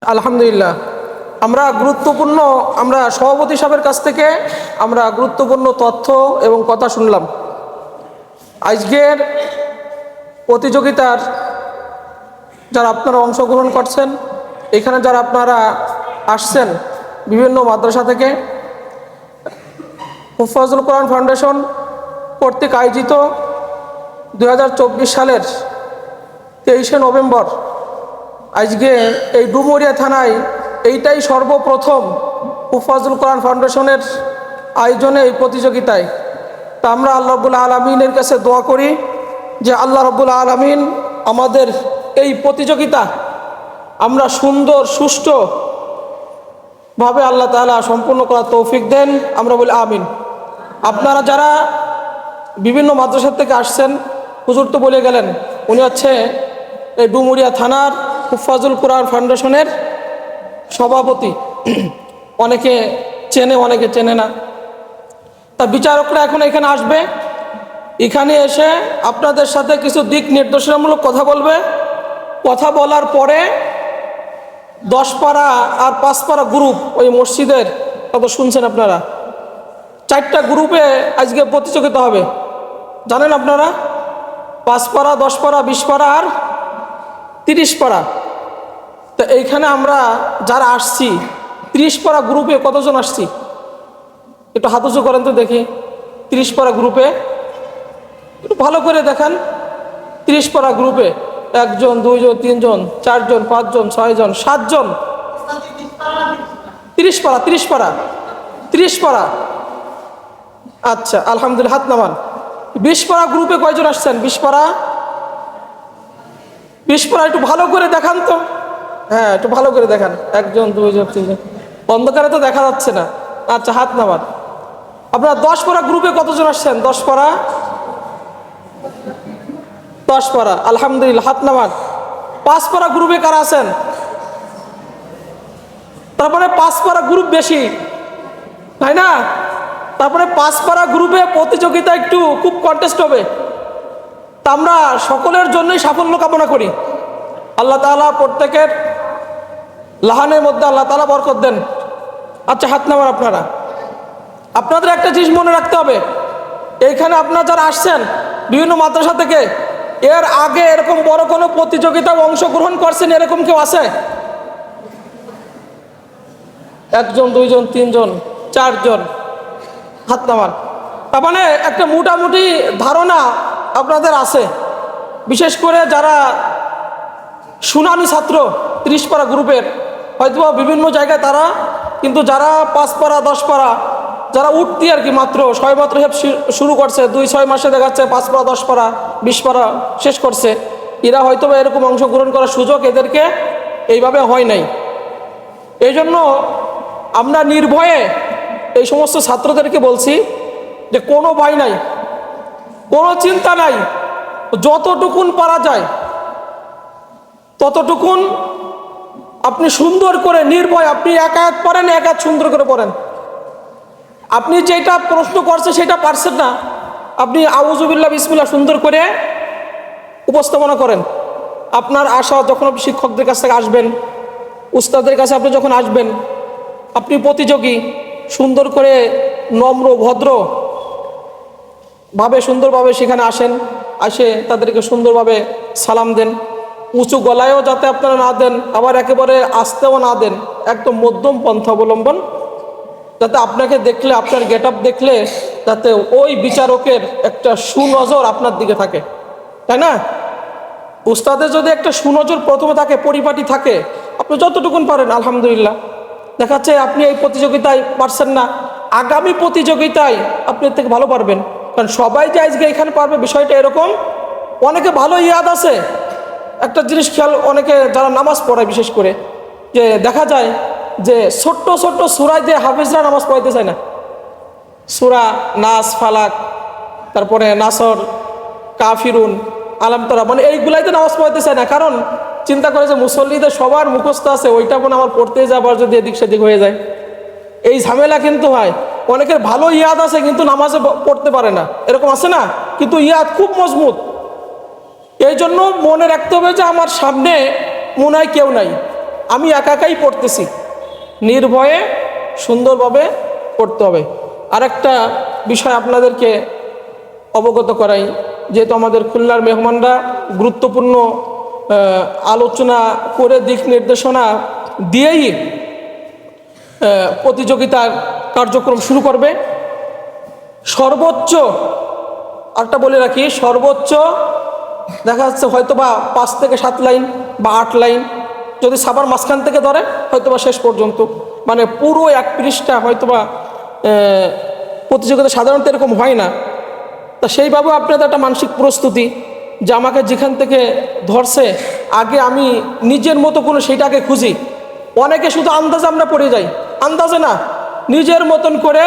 আলহামদুলিল্লাহ, আমরা সভাপতি সাহেবের কাছ থেকে গুরুত্বপূর্ণ তথ্য এবং কথা শুনলাম। আজকের প্রতিযোগিতার যারা আপনারা অংশগ্রহণ করছেন, এখানে যারা আপনারা আসছেন বিভিন্ন মাদ্রাসা থেকে, হুফাজুল কোরআন ফাউন্ডেশন কর্তৃক আয়োজিত 2024 সালের 23শে নভেম্বর আজকে এই ডুমুরিয়া থানায় এইটাই সর্বপ্রথম হুফাজুল কোরআন ফাউন্ডেশনের আয়োজনে এই প্রতিযোগিতায়। তা আমরা আল্লাহ রাব্বুল আলামিনের কাছে দোয়া করি যে আল্লাহ রাব্বুল আলামিন আমাদের এই প্রতিযোগিতা আমরা সুন্দর সুষ্ঠুভাবে আল্লাহ তাআলা সম্পূর্ণ করার তৌফিক দেন, আমরা বলি আমিন। আপনারা যারা বিভিন্ন মাদ্রাসা থেকে আসছেন, হুজুর তো বলে গেলেন উনি হচ্ছে এই ডুমুরিয়া থানার হুফাজুল কোরআন ফাউন্ডেশনের সভাপতি। অনেকে চেনে, অনেকে চেনে না। তা বিচারকরা এখন এখানে আসবে, এখানে এসে আপনাদের সাথে কিছু দিক নির্দেশনামূলক কথা বলবে। কথা বলার পরে 10 পারা আর 5 পারা গ্রুপ ওই মসজিদের, কত শুনছেন আপনারা, 4টা গ্রুপে আজকে প্রতিযোগিতা হবে। জানেন আপনারা, 5 পারা, 10 পারা, 20 পারা আর 30 পারা। তো এইখানে আমরা যারা আসছি 30 পারা গ্রুপে কতজন আসছি একটু হাত উঁচু করেন তো দেখি। 30 পারা গ্রুপে একটু ভালো করে দেখান। 30 পারা গ্রুপে 1 জন, 2 জন, 3 জন, 4 জন, 5 জন, 6 জন, 7 জন। 30 পারা, 30 পারা, 30 পারা। আচ্ছা, আলহামদুলিল্লাহ, হাত নামান। 20 পারা গ্রুপে কয়জন আসছেন? 20 পারা, 20 পারা একটু ভালো করে দেখান তো। হ্যাঁ, একটু ভালো করে দেখান। 1 জন, 2 জন, 3 জন, অন্ধকারে তো দেখা যাচ্ছে না। আচ্ছা, হাত নামান। আপনারা 10 পারা গ্রুপে কতজন আসছেন? 10 পারা, 10 পারা, আলহামদুলিল্লাহ, হাত নামান। 5 পারা গ্রুপে কারা আছেন? তারপরে 5 পারা গ্রুপ বেশি, তাই না? তারপরে 5 পারা গ্রুপে প্রতিযোগিতা একটু খুব কন্টেস্ট হবে। তা আমরা সকলের জন্যই সাফল্য কামনা করি। আল্লাহ তাআলা প্রত্যেকের লাহানের মধ্যে আল্লাহ তাআলা বরকত দেন। আচ্ছা, হাত নামান আপনারা। আপনাদের একটা জিনিস মনে রাখতে হবে, এইখানে আপনারা যারা আসছেন বিভিন্ন মাদ্রাসা থেকে, এর আগে এরকম বড় কোনো প্রতিযোগিতায় অংশগ্রহণ করছেন এরকম কেউ আছে? 1 জন, 2 জন, 3 জন, 4 জন, হাত নামান। তার মানে একটা মোটামুটি ধারণা আপনাদের আছে। বিশেষ করে যারা সুনামি ছাত্র 30 পারা গ্রুপের, হয়তো বিভিন্ন জায়গায় তারা, কিন্তু যারা 5 পারা, 10 পারা, যারা উঠতি আর কি, মাত্র সবেমাত্র শুরু করছে, 2-6 মাসে দেখাচ্ছে 5 পারা, 10 পারা, 20 পারা শেষ করছে, এরা হয়তো এরকম অংশগ্রহণ করার সুযোগ এদেরকে এইভাবে হয় নাই। এই জন্য আমরা নির্ভয়ে এই সমস্ত ছাত্রদেরকে বলছি যে কোনো ভয় নাই, কোনো চিন্তা নাই, যতটুকুন পারা যায় ততটুকুন আপনি সুন্দর করে নির্ভয়, আপনি এক আয়াত পড়েন, এক আয়াত সুন্দর করে পড়েন। আপনি যেটা প্রশ্ন করছে সেটা পারছেন না, আপনি আউযুবিল্লাহ বিসমিল্লাহ সুন্দর করে উপস্থাপনা করেন। আপনার আশা, যখন আপনি শিক্ষকদের কাছ থেকে আসবেন, উস্তাদের কাছে আপনি যখন আসবেন, আপনি প্রতিযোগী, সুন্দর করে নম্র ভদ্র ভাবে সুন্দরভাবে সেখানে আসেন, আসে তাদেরকে সুন্দরভাবে সালাম দেন। উঁচু গলায়ও যাতে আপনারা না দেন, আবার একেবারে আস্তেও না দেন, একদম মধ্যম পন্থা অবলম্বন, যাতে আপনাকে দেখলে, আপনার গেট আপ দেখলে যাতে ওই বিচারকের একটা সুনজর আপনার দিকে থাকে, তাই না? উস্তাদের যদি একটা সুনজর প্রথমে থাকে, পরিপাটি থাকে, আপনি যতটুকুন পারেন আলহামদুলিল্লাহ। দেখাচ্ছে আপনি এই প্রতিযোগিতায় পারছেন না, আগামী প্রতিযোগিতায় আপনি এর থেকে ভালো পারবেন। কারণ সবাই যে আজকে এখানে পারবে বিষয়টা এরকম, অনেকে ভালো ইয়াদ আছে। একটা জিনিস খেয়াল, অনেকে যারা নামাজ পড়ায় বিশেষ করে, যে দেখা যায় যে ছোট্ট ছোট্ট সূরায় যে হাফেজরা নামাজ পড়াইতে চায় না, সূরা নাস, ফালাক, তারপরে নাসর, কাফিরুন, আলাম তারা, মানে এইগুলাইতে নামাজ পড়াইতে চায় না। কারণ চিন্তা করে যে মুসল্লিদের সবার মুখস্থ আছে, ওইটা মনে আমার পড়তে যাবার যদি এদিক সেদিক হয়ে যায়, এই ঝামেলা কিন্তু হয়। অনেকের ভালো ইয়াদ আছে কিন্তু নামাজে পড়তে পারে না, এরকম আছে না? কিন্তু ইয়াদ খুব মজবুত। এই জন্য মনে রাখতে হবে যে আমার সামনে মনে হয় কেউ নাই, আমি একা একাই পড়তেছি, নির্ভয়ে সুন্দরভাবে পড়তে হবে। আরেকটা বিষয় আপনাদেরকে অবগত করাই, যেহেতু আমাদের খুলনার মেহমানরা গুরুত্বপূর্ণ আলোচনা করে দিক নির্দেশনা দিয়েই প্রতিযোগিতার কার্যক্রম শুরু করবে। সর্বোচ্চ আরেকটা বলে রাখি, সর্বোচ্চ দেখা যাচ্ছে হয়তো বা 5 থেকে 7 লাইন বা 8 লাইন, যদি সাবার মাঝখান থেকে ধরে হয়তো বা শেষ পর্যন্ত, মানে পুরো 1 পৃষ্ঠা হয়তো বা প্রতিযোগিতা সাধারণত এরকম হয় না। তা সেইভাবেও আপনাদের একটা মানসিক প্রস্তুতি যে আমাকে যেখান থেকে ধরছে আগে আমি নিজের মতো কোনো সেইটাকে খুঁজি। অনেকে শুধু আন্দাজে আমরা পড়ে যাই, আন্দাজে না, নিজের মতন করে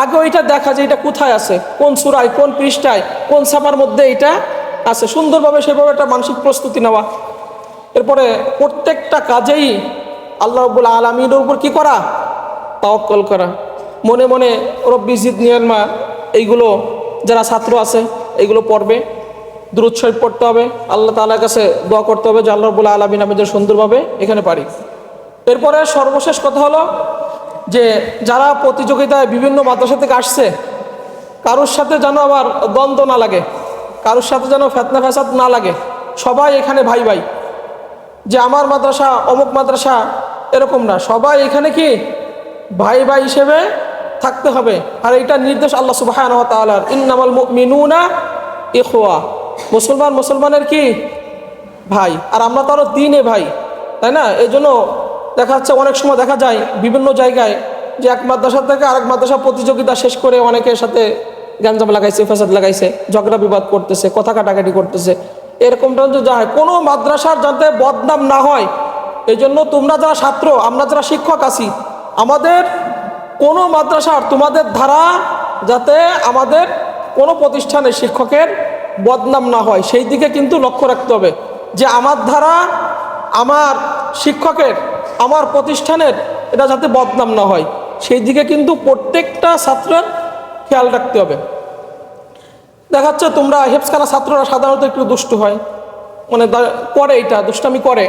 আগে ওইটা দেখা যে এটা কোথায় আছে, কোন সূরায়, কোন পৃষ্ঠায়, কোন ছাপার মধ্যে এটা আছে, সুন্দরভাবে সেভাবে একটা মানসিক প্রস্তুতি নেওয়া। এরপরে প্রত্যেকটা কাজেই আল্লাহ রাব্বুল আলামিনের উপর কি করা, তাওয়াক্কুল করা। মনে মনে রব্বি জিদনি ইলমা এইগুলো যারা ছাত্র আছে এইগুলো পড়বে, দুরূদ শরীফ পড়তে হবে, আল্লাহ তাআলার কাছে দোয়া করতে হবে যে আল্লাহ রাব্বুল আলামিন আমাদের সুন্দরভাবে এখানে পারি। এরপরে সর্বশেষ কথা হলো যে যারা প্রতিযোগিতায় বিভিন্ন মাদ্রাসা থেকে আসছে, কারোর সাথে যেন আবার দ্বন্দ্ব না লাগে, কারোর সাথে যেন ফেতনা ফ্যাসাদ না লাগে। সবাই এখানে ভাই ভাই, যে আমার মাদ্রাসা অমুক মাদ্রাসা এরকম না, সবাই এখানে কি ভাই ভাই হিসেবে থাকতে হবে। আর এটা নির্দেশ আল্লাহ সুবহানাহু ওয়া তাআলার, ইন্নামাল মুমিনুনা ইখওয়া, মুসলমান মুসলমানের কি ভাই, আর আমরা তো আরো দিনে ভাই, তাই না? এই জন্য দেখা যাচ্ছে অনেক সময় দেখা যায় বিভিন্ন জায়গায় যে এক মাদ্রাসা থেকে আরেক মাদ্রাসা প্রতিযোগিতা শেষ করে অনেকের সাথে গ্যাঞ্জাম লাগাইছে, ফ্যাসাদ লাগাইছে, ঝগড়া বিবাদ করতেছে, কথা কাটাকাটি করতেছে। এরকমটা যা হয় কোনো মাদ্রাসার যাতে বদনাম না হয়, এই জন্য তোমরা যারা ছাত্র, আমরা যারা শিক্ষক আছি, আমাদের কোনো মাদ্রাসার তোমাদের ধারা যাতে আমাদের কোনো প্রতিষ্ঠানের শিক্ষকের বদনাম না হয়, সেই দিকে কিন্তু লক্ষ্য রাখতে হবে যে আমার ধারা, আমার শিক্ষকের, আমার প্রতিষ্ঠানের এটা যাতে বদনাম না হয়, সেই দিকে কিন্তু প্রত্যেকটা ছাত্রের খেয়াল রাখতে হবে। দেখা যাচ্ছে তোমরা হেফজখানা ছাত্ররা সাধারণত একটু দুষ্ট হয়, মানে করে, এটা দুষ্টামি করে,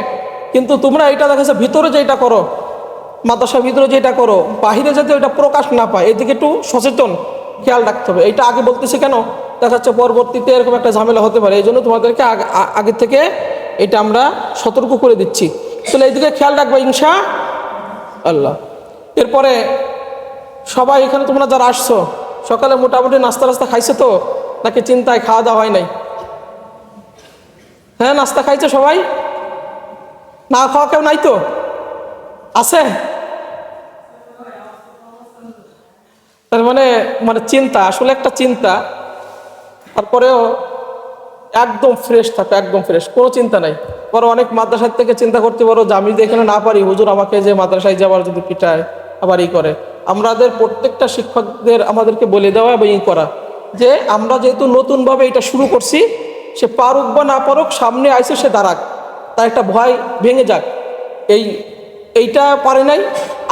কিন্তু তোমরা এটা দেখা যাচ্ছে ভিতরে যেটা করো, মাদ্রাসার ভিতরে যেটা করো, বাহিরে যাতে ওইটা প্রকাশ না পায়, এদিকে একটু সচেতন খেয়াল রাখতে হবে। এইটা আগে বলতেছি কেন, দেখা যাচ্ছে পরবর্তীতে এরকম একটা ঝামেলা হতে পারে, এই জন্য তোমাদেরকে আগে থেকে এটা আমরা সতর্ক করে দিচ্ছি। তাহলে এইদিকে খেয়াল রাখবে ইনশাআল্লাহ। এরপরে সবাই এখানে তোমরা যারা আসছো সকালে মোটামুটি নাস্তা টাস্তা খাইছো তো, নাকি চিন্তায় খাওয়া দাওয়া হয় নাই? হ্যাঁ, নাস্তা খাইছো সবাই? না খাওয়া কেউ নাই তো? আছে? তার মানে চিন্তা, আসলে একটা চিন্তা, তারপরেও একদম ফ্রেশ থাকো, একদম ফ্রেশ, কোনো চিন্তা নাই। পরে অনেক মাদ্রাসার থেকে চিন্তা করতে পারো যে আমি যদি এখানে না পারি, হুজুর আমাকে যে মাদ্রাসায় যাবার যদি পিটায় আবার ই করে। আমাদের প্রত্যেকটা শিক্ষকদের আমাদেরকে বলে দেওয়া এবং ই করা যে আমরা যেহেতু নতুনভাবে এটা শুরু করছি, সে পারুক বা না পারুক, সামনে আইসে সে দাঁড়াক, তার একটা ভয় ভেঙে যাক। এইটা পারে নাই,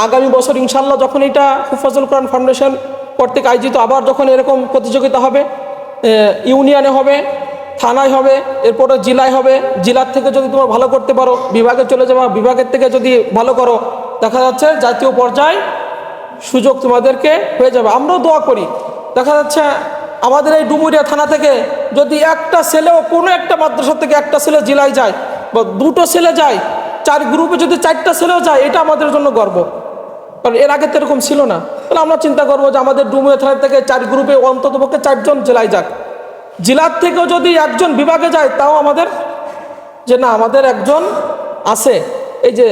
আগামী বছর ইনশাল্লাহ যখন এটা হুফাজুল কোরআন ফাউন্ডেশন কর্তৃক আয়োজিত আবার যখন এরকম প্রতিযোগিতা হবে, ইউনিয়নে হবে, থানায় হবে, এরপরে জেলায় হবে, জেলার থেকে যদি তোমরা ভালো করতে পারো বিভাগে চলে যাবা, বিভাগের থেকে যদি ভালো করো দেখা যাচ্ছে জাতীয় পর্যায়ে সুযোগ তোমাদেরকে হয়ে যাবে। আমরাও দোয়া করি, দেখা যাচ্ছে আমাদের এই ডুমুরিয়া থানা থেকে যদি একটা ছেলেও কোনো একটা মাদ্রাসা থেকে একটা ছেলে জেলায় যায় বা দুটো ছেলে যায়, 4 গ্রুপে যদি 4টা ছেলেও যায়, এটা আমাদের জন্য গর্ব, কারণ এর আগে তো এরকম ছিল না। তাহলে আমরা চিন্তা করবো যে আমাদের ডুমুরিয়া থানা থেকে 4 গ্রুপে অন্ততপক্ষে 4 জন জেলায় যাক, জেলার থেকেও যদি 1 জন বিভাগে যায় তাও আমাদের যে না, আমাদের একজন আছে। এই যে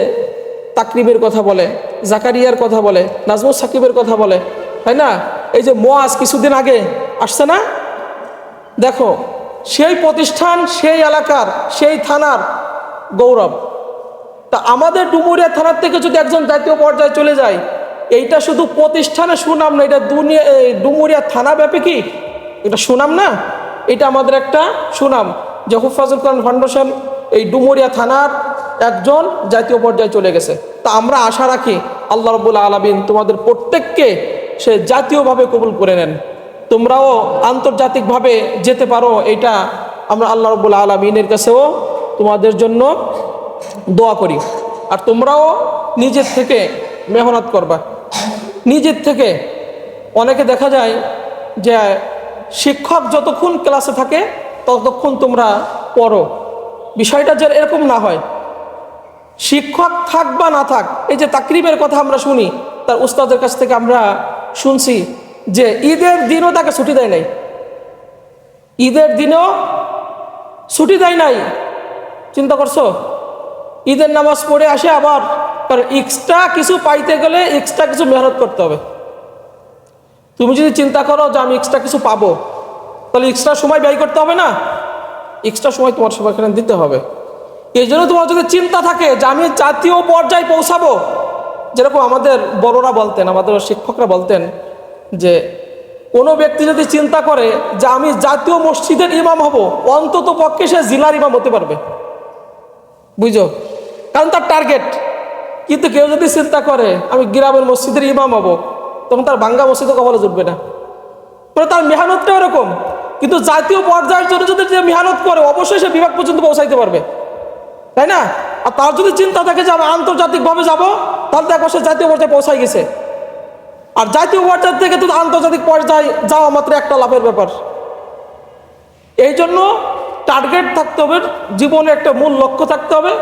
তাকরিবের কথা বলে, জাকারিয়ার কথা বলে, নাজমুস সাকিবের কথা বলে, তাই না? এই যে মুয়াজ কিছুদিন আগে আসছে না, দেখো সেই প্রতিষ্ঠান, সেই এলাকার, সেই থানার গৌরব। তা আমাদের ডুমুরিয়া থানার থেকে যদি একজন জাতীয় পর্যায়ে চলে যায়, এইটা শুধু প্রতিষ্ঠানের সুনাম না, এটা দুনিয়া, ডুমুরিয়া থানা ব্যাপী কি এটা সুনাম না? এটা আমাদের একটা সুনাম যে হুফাজুল কোরআন ফাউন্ডেশন এই ডুমুরিয়া থানার একজন জাতীয় পর্যায়ে চলে গেছে। তা আমরা আশা রাখি আল্লাহ রাব্বুল আলামিন তোমাদের প্রত্যেককে সে জাতীয়ভাবে কবুল করে নেন, তোমরাও আন্তর্জাতিকভাবে যেতে পারো, এটা আমরা আল্লাহ রাব্বুল আলামিনের কাছেও তোমাদের জন্য দোয়া করি। আর তোমরাও নিজের থেকে মেহনত করবা, নিজের থেকে। অনেকে দেখা যায় যে শিক্ষক যতক্ষণ ক্লাসে থাকে ততক্ষণ তোমরা পড়ো, বিষয়টা যে এরকম না হয়। শিক্ষক থাক বা না থাক, এই যে তাকরিমের কথা আমরা শুনি, তার উস্তাদের কাছ থেকে আমরা শুনছি যে ঈদের দিনও তাকে ছুটি দেয় নাই, ঈদের দিনও ছুটি দেয় নাই। চিন্তা করছো, ঈদের নামাজ পড়ে আসে আবার, কারণ এক্সট্রা কিছু পাইতে গেলে এক্সট্রা কিছু মেহনত করতে হবে। তুমি যদি চিন্তা করো যে আমি এক্সট্রা কিছু পাবো, তাহলে এক্সট্রা সময় ব্যয় করতে হবে না, এক্সট্রা সময় তোমার সবাই এখানে দিতে হবে। এই জন্য তোমার যদি চিন্তা থাকে যে আমি জাতীয় পর্যায়ে পৌঁছাবো, যেরকম আমাদের বড়রা বলতেন, আমাদের শিক্ষকরা বলতেন যে কোনো ব্যক্তি যদি চিন্তা করে যে আমি জাতীয় মসজিদের ইমাম হব, অন্তত পক্ষে সে জেলার ইমাম হতে পারবে, বুঝো, কারণ তার টার্গেট। কিন্তু কেউ যদি চিন্তা করে আমি গ্রামের মসজিদের ইমাম হব, তখন তার ভাঙ্গা মসজিদও কখনো জুটবে না, মানে তার মেহনতটা এরকম। কিন্তু জাতীয় পর্যায়ের জন্য যদি যে মেহনত করে, অবশ্যই সে বিভাগ পর্যন্ত পৌঁছাইতে পারবে, তাই না? আর তার যদি চিন্তা থাকে যে আমি আন্তর্জাতিকভাবে যাব, তাহলে দেখো সে জাতীয় পর্যায়ে পৌঁছাই গেছে। আর জাতীয় পর্যায় থেকে তো আন্তর্জাতিক পর্যায়ে যাওয়া মাত্র একটা লাভের ব্যাপার। এই জন্য টার্গেট থাকতে হবে, জীবনে একটা মূল লক্ষ্য থাকতে হবে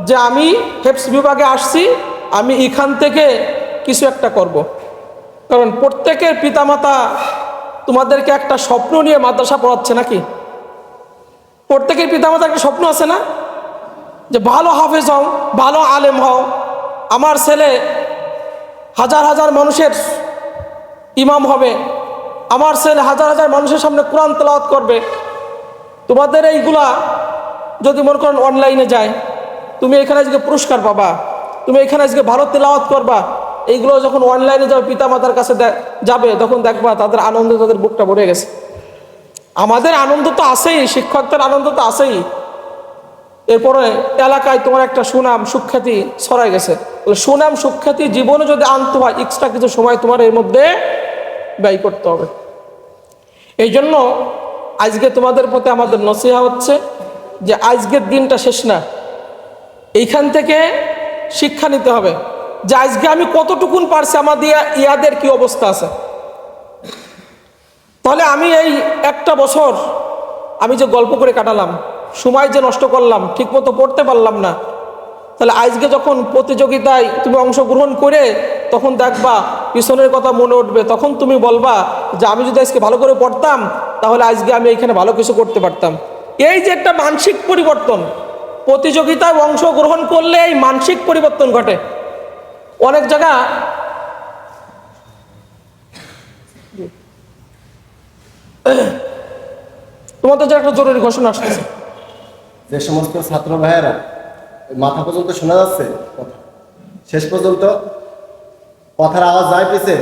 যে আমি হেফজ বিভাগে আসছি, আমি এখান থেকে কিছু একটা করব। কারণ প্রত্যেকের পিতামাতা তোমাদেরকে একটা স্বপ্ন নিয়ে মাদ্রাসা পড়াচ্ছে নাকি? প্রত্যেকের পিতামাতা একটা স্বপ্ন আছে না, যে ভালো হাফেজ হও, ভালো আলেম হও, আমার ছেলে হাজার হাজার মানুষের ইমাম হবে, আমার ছেলে হাজার হাজার মানুষের সামনে কোরআন তেলাওয়াত করবে। তোমাদের এইগুলা যদি মনে করেন অনলাইনে যায়, তুমি এখানে আজকে পুরস্কার পাবা, তুমি এখানে আজকে ভালো তেলাওয়াত করবা, এইগুলো যখন অনলাইনে যাবে, পিতামাতার কাছে যাবে, তখন দেখবা তাদের আনন্দে তাদের বুকটা ভরে গেছে। আমাদের আনন্দ তো আছেই, শিক্ষকদের আনন্দ তো আছেই, এরপরে এলাকায় তোমার একটা সুনাম সুখ্যাতি ছড়াই গেছে। সুনাম সুখ্যাতি জীবনে যদি আনতে হয়, এক্সট্রা কিছু সময় তোমার এর মধ্যে ব্যয় করতে হবে। এই জন্য আজকে তোমাদের প্রতি আমাদের নসিহা হচ্ছে যে আজকের দিনটা শেষ না, এইখান থেকে শিক্ষা নিতে হবে যে আজকে আমি কতটুকুন পারছি, আমাদের ইয়াদের কি অবস্থা আছে। তাহলে আমি এই একটা বছর আমি যে গল্প করে কাটালাম, সময় যে নষ্ট করলাম, ঠিকমতো পড়তে পারলাম না, তাহলে আজকে যখন প্রতিযোগিতায় তুমি অংশগ্রহণ করে তখন দেখবা পিছনের কথা মনে উঠবে, তখন তুমি বলবা যে আমি যদি আজকে ভালো করে পড়তাম, তাহলে আজকে আমি এখানে ভালো কিছু করতে পারতাম। এই যে একটা মানসিক পরিবর্তন, প্রতিযোগিতায় অংশগ্রহণ করলে এই মানসিক পরিবর্তন ঘটে। অনেক জায়গা তোমাদের যে একটা জরুরি ঘোষণা আসতেছে, যে সমস্ত ছাত্র ভাইয়েরা মাথা পর্যন্ত শোনা যাচ্ছে কথা, শেষ পর্যন্ত কথার আওয়াজ যায় পেছে,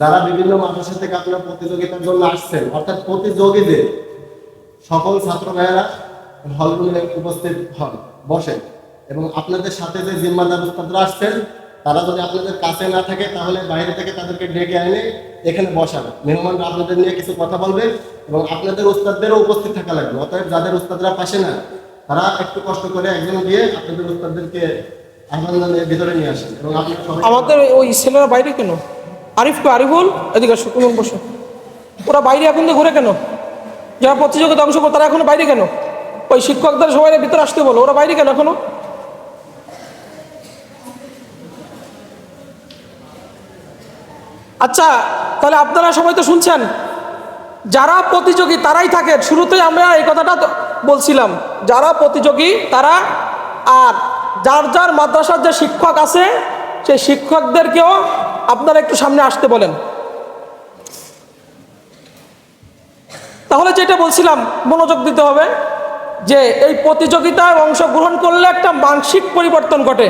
যারা বিভিন্ন মাদ্রাসা থেকে আপনারা প্রতিযোগিতার জন্য আসছেন, অর্থাৎ প্রতিযোগীদের সকল ছাত্র ভাইয়েরা হলরুমে উপস্থিত হন, বসেন, এবং আপনাদের সাথে যে জিম্মাদার উস্তাদরা আসছেন, তারা যদি আপনাদের কাছে না থাকে তাহলে বাইরে থেকে তাদেরকে ডেকে এনে এখানে বসান। মেহমানরা আপনাদের নিয়ে কিছু কথা বলবে এবং আপনাদের উস্তাদদেরও উপস্থিত থাকা লাগবে। অতএব যাদের উস্তাদরা পাশে না, তারা একটু কষ্ট করে একজন গিয়ে আপনাদের উস্তাদদেরকে আহ্বান জানিয়ে ভিতরে নিয়ে আসেন। এবং আমাদের ওই ছেলেরা বাইরে কেন? আরিফুল এদিকে আসো, তুমি বসো। ওরা বাইরে এখন দিয়ে ঘুরে কেন? যারা প্রতিযোগিতা অংশ করে তারা এখনো বাইরে কেন? ওই শিক্ষকদের সবাই ভিতরে আসতে বলো, ওরা বাইরে কেন এখনো? আচ্ছা, তাহলে আপনারা সবাই তো শুনছেন, যারা প্রতিযোগী তারাই থাকে। শুরুতেই আমরা এই কথাটা বলছিলাম, যারা প্রতিযোগী তারা, আর যার যার মাদ্রাসার যে শিক্ষক আছে সেই শিক্ষকদেরকেও আপনারা একটু সামনে আসতে বলেন। তাহলে যেটা বলছিলাম, মনোযোগ দিতে হবে যে এই প্রতিযোগিতায় অংশগ্রহণ করলে একটা মানসিক পরিবর্তন ঘটে,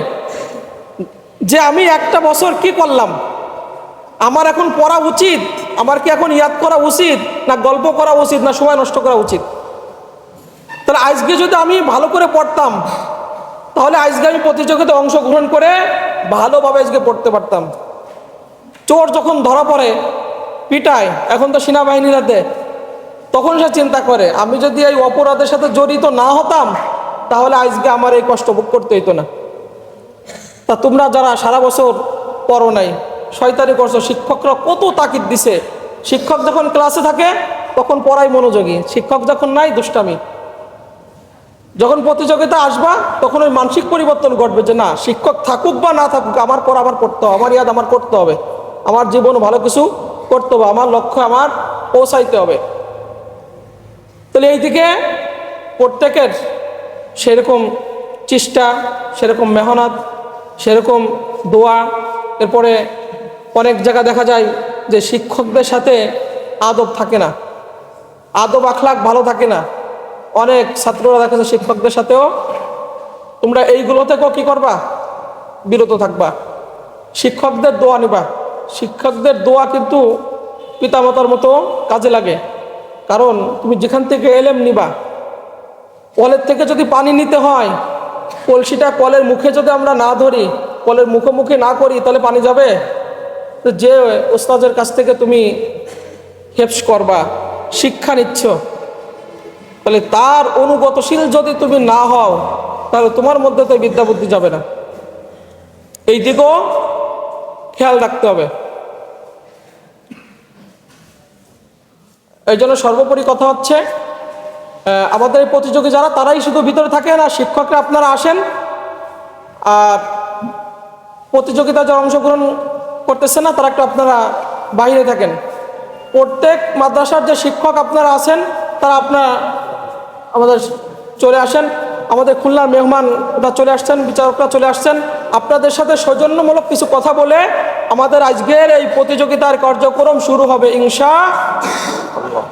যে আমি একটা বছর কি করলাম, আমার এখন পড়া উচিত, আমার কি এখন ইয়াদ করা উচিত, না গল্প করা উচিত, না সময় নষ্ট করা উচিত। তাহলে আজকে যদি আমি ভালো করে পড়তাম, তাহলে আজকে আমি প্রতিযোগিতায় অংশগ্রহণ করে ভালোভাবে আজকে পড়তে পারতাম। চোর যখন ধরা পড়ে পিটায়, এখন তো সেনাবাহিনীরা দেয়, তখন সে চিন্তা করে আমি যদি এই অপরাধের সাথে জড়িত না হতাম, তাহলে আজকে আমার এই কষ্ট ভোগ করতে হইতো না। তা তোমরা যারা সারা বছর পড়ো নাই, শয়তানি করছো, শিক্ষকরা কত তাকিদ দিছে, শিক্ষক যখন ক্লাসে থাকে তখন পড়াই মনোযোগী, শিক্ষক যখন নাই দুষ্টামি। যখন প্রতিযোগিতা আসবা তখন ওই মানসিক পরিবর্তন ঘটবে যে না, শিক্ষক থাকুক বা না থাকুক আমার পড়া আমার পড়তে হবে, আমার ইয়াদ আমার করতে হবে, আমার জীবন ভালো কিছু করতে হবে, আমার লক্ষ্য আমার পৌঁছাইতে হবে। তাহলে এইদিকে প্রত্যেকের সেরকম চেষ্টা, সেরকম মেহনত, সেরকম দোয়া। এরপরে অনেক জায়গা দেখা যায় যে শিক্ষকদের সাথে আদব থাকে না, আদব আখলাক ভালো থাকে না। অনেক ছাত্ররা দেখা যায় শিক্ষকদের সাথেও, তোমরা এইগুলো থেকেও কী করবা, বিরত থাকবা। শিক্ষকদের দোয়া নিবা, শিক্ষকদের দোয়া কিন্তু পিতামাতার মতো কাজে লাগে। কারণ তুমি যেখান থেকে এলেম নিবা, কলের থেকে যদি পানি নিতে হয়, কলসিটা কলের মুখে যদি আমরা না ধরি, কলের মুখোমুখি না করি, তাহলে পানি যাবে? তো যে ওস্তাদের কাছ থেকে তুমি হেফজ করবা, শিক্ষা নিচ্ছ, তাহলে তার অনুগতশীল যদি তুমি না হও, তাহলে তোমার মধ্যে তো বিদ্যা বুদ্ধি যাবে না। এই দিকেও খেয়াল রাখতে হবে। এই জন্য সর্বোপরি কথা হচ্ছে, আমাদের এই প্রতিযোগী যারা, তারাই শুধু ভিতরে থাকেন, আর শিক্ষকরা আপনারা আসেন। আর প্রতিযোগিতা যারা অংশগ্রহণ করতেছে না, তারা একটু আপনারা বাইরে থাকেন। প্রত্যেক মাদ্রাসার যে শিক্ষক আপনারা আছেন, তারা আপনারা আমাদের চলে আসেন। আমাদের খুলনার মেহমানরা চলে আসছেন, বিচারকরা চলে আসছেন। আপনাদের সাথে সৌজন্যমূলক কিছু কথা বলে আমাদের আজকের এই প্রতিযোগিতার কার্যক্রম শুরু হবে ইনশাআল্লাহ।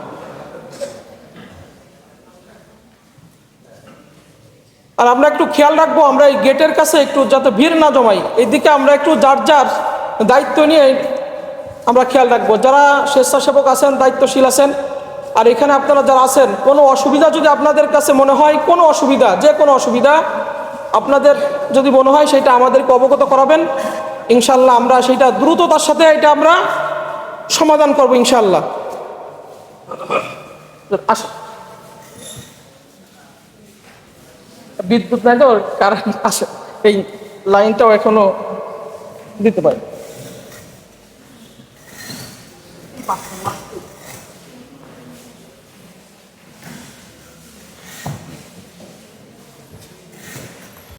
আর আমরা একটু খেয়াল রাখবো, আমরা এই গেটের কাছে একটু যাতে ভিড় না জমাই, এইদিকে আমরা একটু যার যার দায়িত্ব নিয়ে আমরা খেয়াল রাখবো। যারা স্বেচ্ছাসেবক আছেন, দায়িত্বশীল আছেন, আর এখানে আপনারা যারা আছেন, কোনো অসুবিধা যদি আপনাদের কাছে মনে হয়, কোনো অসুবিধা, যে কোনো অসুবিধা আপনাদের যদি মনে হয়, সেটা আমাদেরকে অবগত করাবেন। ইনশাল্লাহ আমরা সেইটা দ্রুততার সাথে এটা আমরা সমাধান করব ইনশাল্লাহ। আসুন। বিদ্যুৎ নাই তো, কারণ আসে, এই লাইনটাও এখনো দিতে পারে।